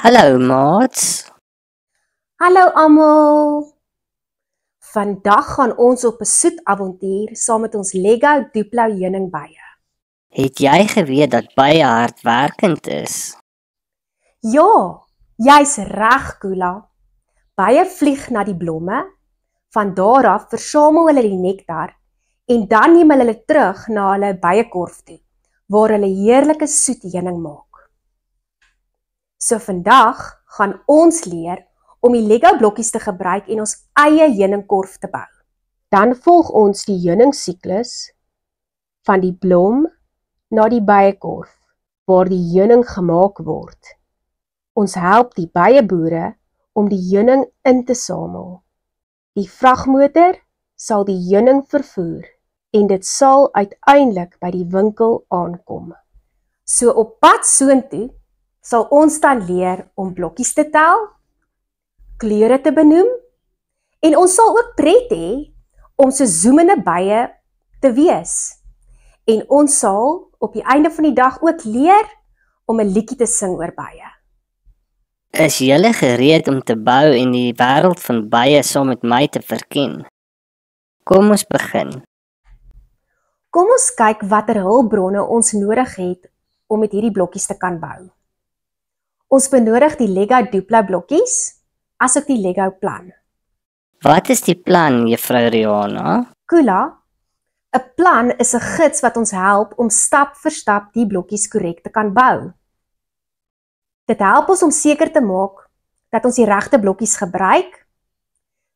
Hallo maats. Hallo almal. Vandag gaan ons op 'n soet avontuur saam met ons Lego Duplo heuningbye. Het jy geweet dat bye hardwerkend is? Ja, jy's reg, Kula. Bye vlieg na die blomme, van daar af versamel hulle die nektar en dan neem hulle terug na hulle byekorf toe, waar hulle heerlike soet heuning maak. So vandag gaan ons leer om die Lego blokkies te gebruik en ons eie heuningkorf te bou. Dan volg ons die heuningsiklus van die blom na die byekorf waar die heuning gemaak word. Ons help die byeboere om die heuning in te samel. Die vragmotor sal die heuning vervoer en dit sal uiteindelik by die winkel aankom. So op pad soontoe sal ons dan leer om blokkies te tel, kleure te benoem en ons sal ook pret hê om so zoemende bye te wees. En ons sal op die einde van die dag ook leer om 'n liedjie te sing oor bye. Is julle gereed om te bou en die wêreld van bye saam met my te verken? Kom ons begin. Kom ons kyk watter hulpbronne ons nodig het om met hierdie blokkies te kan bou. Ons benodig die Lego Duplo blokkies, asook die Lego plan. Wat is die plan, juffrou Rihanna? Kula, 'n plan is 'n gids wat ons help om stap vir stap die blokkies korrek te kan bou. Dit help ons om seker te maak dat ons die regte blokkies gebruik.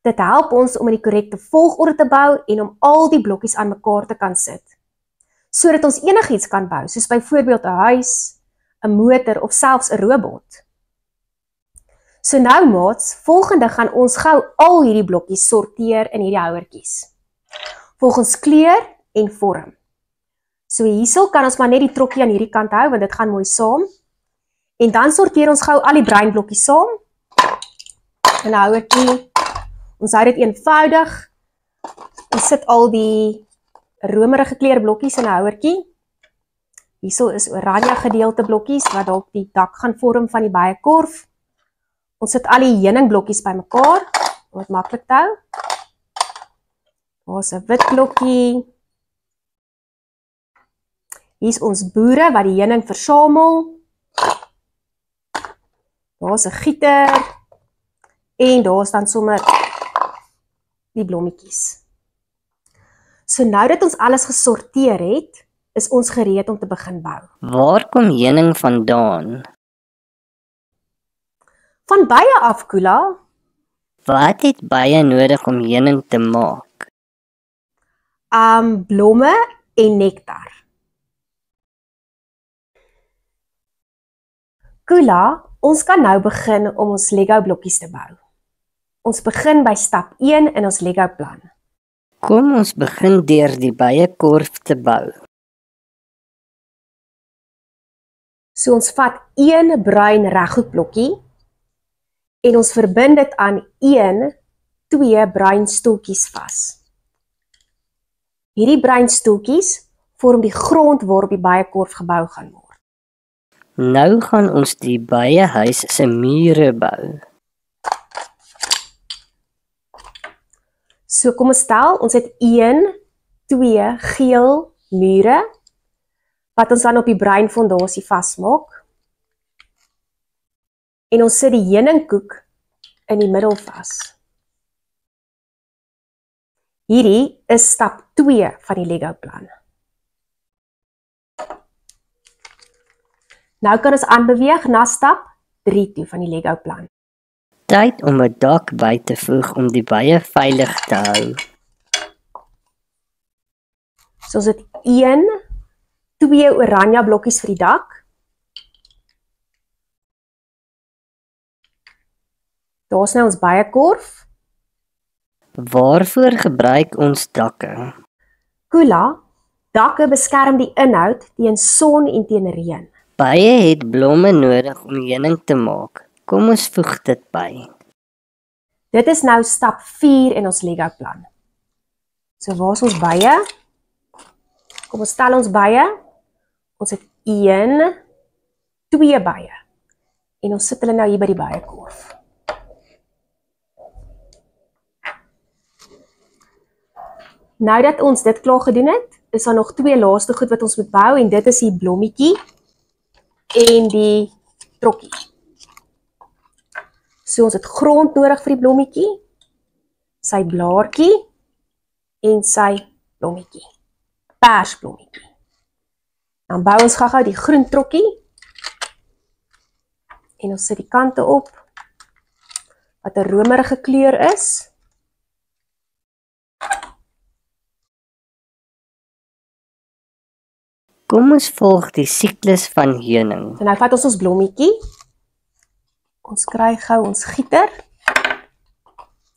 Dit help ons om in die korrekte volgorde te bou en om al die blokkies aan mekaar te kan sit, sodat ons enigiets kan bou, soos byvoorbeeld 'n huis, 'n motor of selfs 'n robot. So nou maats, volgende gaan ons gou al hierdie blokkies sorteer in hierdie houertjies, volgens kleur en vorm. So hierso kan ons maar net die trokkie aan hierdie kant hou, want dit gaan mooi saam. En dan sorteer ons gou al die bruin blokkies saam in 'n houertjie. Ons hou dit eenvoudig. Ons sit al die romerige kleur blokkies in 'n houertjie. Hierso is oranje gedeelte blokkies wat dalk die dak gaan vorm van die byekorf. Ons sit al die heuningblokkies bymekaar om dit maklik te hou. Daar's 'n wit blokkie. Hier's ons boere wat die heuning versamel. Daar's 'n gieter en daar's dan sommer die blommetjies. So nou dat ons alles gesorteer het, is ons gereed om te begin bou. Waar kom heuning vandaan? Van bye af, Kula. Wat het bye nodig om heuning te maak? Blomme en nektar. Kula, ons kan nou begin om ons Lego blokkies te bou. Ons begin by stap 1 in ons Lego plan. Kom ons begin deur die byekorf te bou. So ons vat 1 bruin reghoek blokkie en ons verbind dit aan 2 bruin stoeltjies vas. Hierdie bruin stoeltjies vorm die grond waarop die byekorf gebou gaan word. Nou gaan ons die byehuis se mure bou. So kom ons stel, ons het 2 geel mure wat ons dan op die bruin fondasie vasmaak. En ons sit die heuningkoek in die middel vas. Hierdie is stap 2 van die Lego plan. Nou kan ons aanbeweeg na stap 3 toe van die Lego plan. Tyd om 'n dak by te voeg om die bye veilig te hou. So ons het 2 oranje blokkies vir die dak. Daar's nou ons byekorf. Waarvoor gebruik ons dakke? Kula, dakke beskerm die inhoud teen son en teen reën. Bye het blomme nodig om heuning te maak. Kom ons voeg dit by. Dit is nou stap 4 in ons Lego plan. So waar is ons bye? Kom ons tel ons bye. Ons het 1, 2 bye. En ons sit hulle nou hier by die bijenkorf. Nou dat ons dit klaar gedoen het, is daar nog 2 laaste goed wat ons moet bou en dit is die blommetjie en die trokkie. So ons het grond nodig vir die blommetjie, sy blaartjie en sy blommetjie, persblommetjie. Dan bou ons gou die groen trokkie en ons sit die kante op wat 'n romerige kleur is. Kom ons volg die siklus van heuning. En nou vat ons blommetjie. Ons kry gou ons gieter.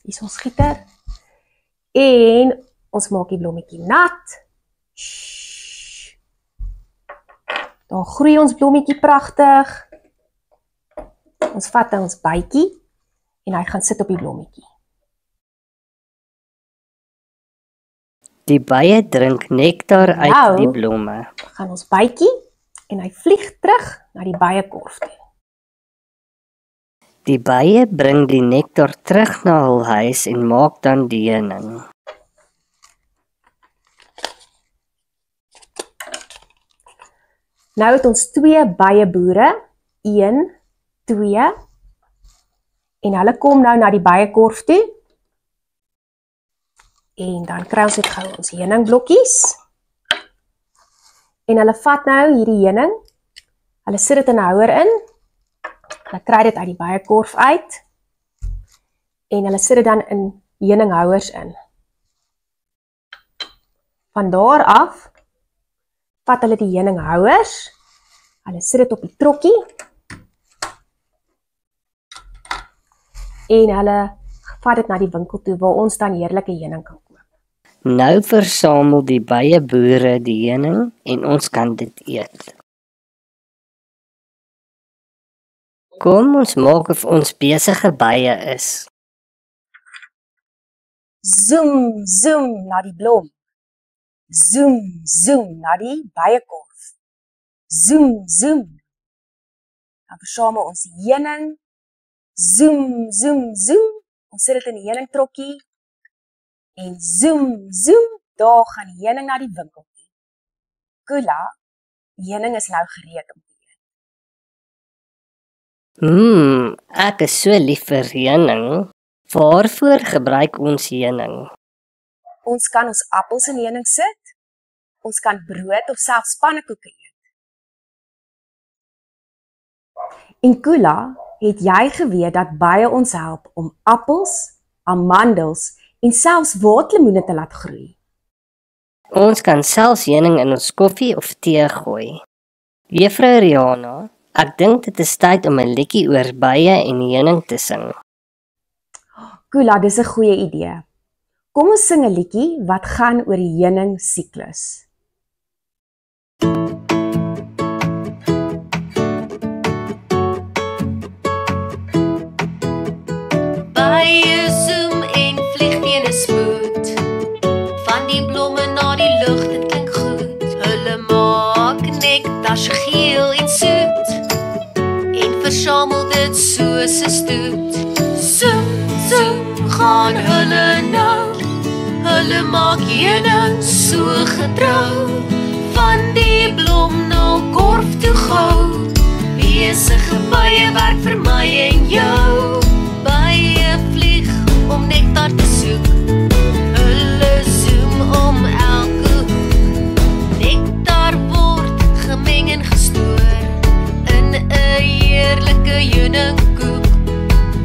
Hier is ons gieter. En ons maak die blommetjie nat. Shhh. Daar groei ons blommetjie pragtig. Ons vat ons bytjie en hy gaan sit op die blommetjie. Die bye drink nektar uit die blomme. Gaan ons bytjie en hy vlieg terug na die bijenkorf toe. Die bye bring die nektar terug na hul huis en maak dan die heuning. Nou het ons 2 byeboere, 1, 2, en hulle kom nou na die bijenkorf toe. En dan kry ons net gou ons heuningblokkies. En hulle vat nou hierdie heuning, hulle sit dit in 'n houer in, hulle kry dit uit die bijenkorf uit, en hulle sit dit dan in heuninghouers in. Van daar af, vat hulle die heuninghouers, hulle sit dit op die trokkie, en hulle vat dit na die winkel toe, waar ons dan heerlike heuning kan koop. Nou versamel die byeboere die heuning en ons kan dit eet. Kom ons maak of ons besige bye is. Zoom, zoom na die blom. Zoom, zoom na die bijenkorf. Zoom, zoom. Dan versamel ons die heuning. Zoom, zoom, zoom. Ons sit dit in die heuningtrokkie. En zoom, zoom, daar gaan die heuning na die winkel toe. Kula, die heuning is nou gereed om te eet. Ek is so lief vir heuning. Waarvoor gebruik ons heuning? Ons kan ons appels in heuning sit. Ons kan brood of selfs pannekoeke eet. En Kula, het jy geweet dat bye ons help om appels, amandels en selfs waterlemoene te laat groei? Ons kan selfs heuning in ons koffie of tee gooi. Juffrou Rihanna, ek dink dit is tyd om 'n liedjie oor bye en heuning te sing. Kula, dis 'n goeie idee. Kom ons sing 'n liedjie wat gaan oor die heuning siklus. Bye zoom en vlieg teen 'n spoed. Van die blomme na die lug, dit klink goed. Hulle maak nektar so geel en soet. En versamel dit soos 'n stoet. Zoom, zoom, gaan hulle nou. Hulle maak heuning so getrou. Van die blom na korf toe gou. Besige bye werk vir my en jou. Bye vlieg om nektar te soek. Hulle zoom om elke hoek. Nektar word gemeng en gestoor in 'n heerlike heuningkoek.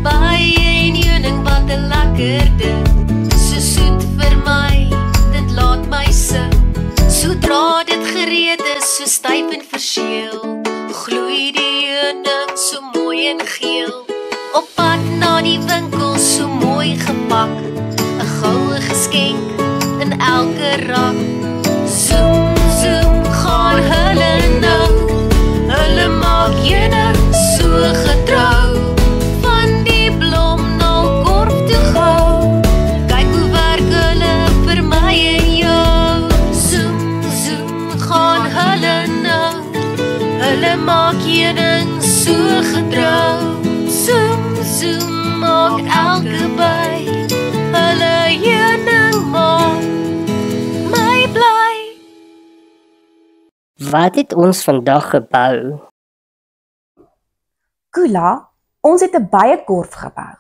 Bye en heuning, wat 'n lekker ding. So soet vir my, dit laat my sing. Sodra dit gereed is, so styf en verseël, gloei die heuning so mooi en geel. Op pad na die winkel, so mooi gepak, 'n goue geskenk in elke rak. Zoom, zoom, gaan hulle nou. Hulle maak heuning so getrou. Van die blom na korf toe gou. Kyk hoe werk hulle vir my en jou. Zoom, zoom, gaan hulle nou. Hulle maak heuning so so getrou. Zoom, zoom, maak elke by. Hulle heuning maak my bly. Wat het ons vandag gebou? Kula, ons het 'n bijekorf gebou.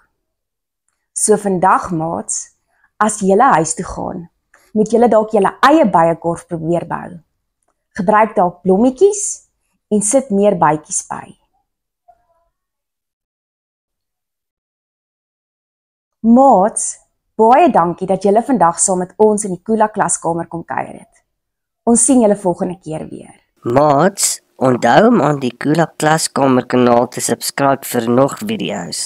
So vandag, maats, as julle huis toe gaan, moet julle dalk julle eie bijekorf probeer bou. Gebruik dalk blommetjies en sit meer bytjies by. Maats, baie dankie dat julle vandag saam met ons in die Kula klaskamer kom kuier het. Ons sien julle volgende keer weer. Maats, onthou om aan die Kula Klaskamer kanaal te subscribe vir nog video's.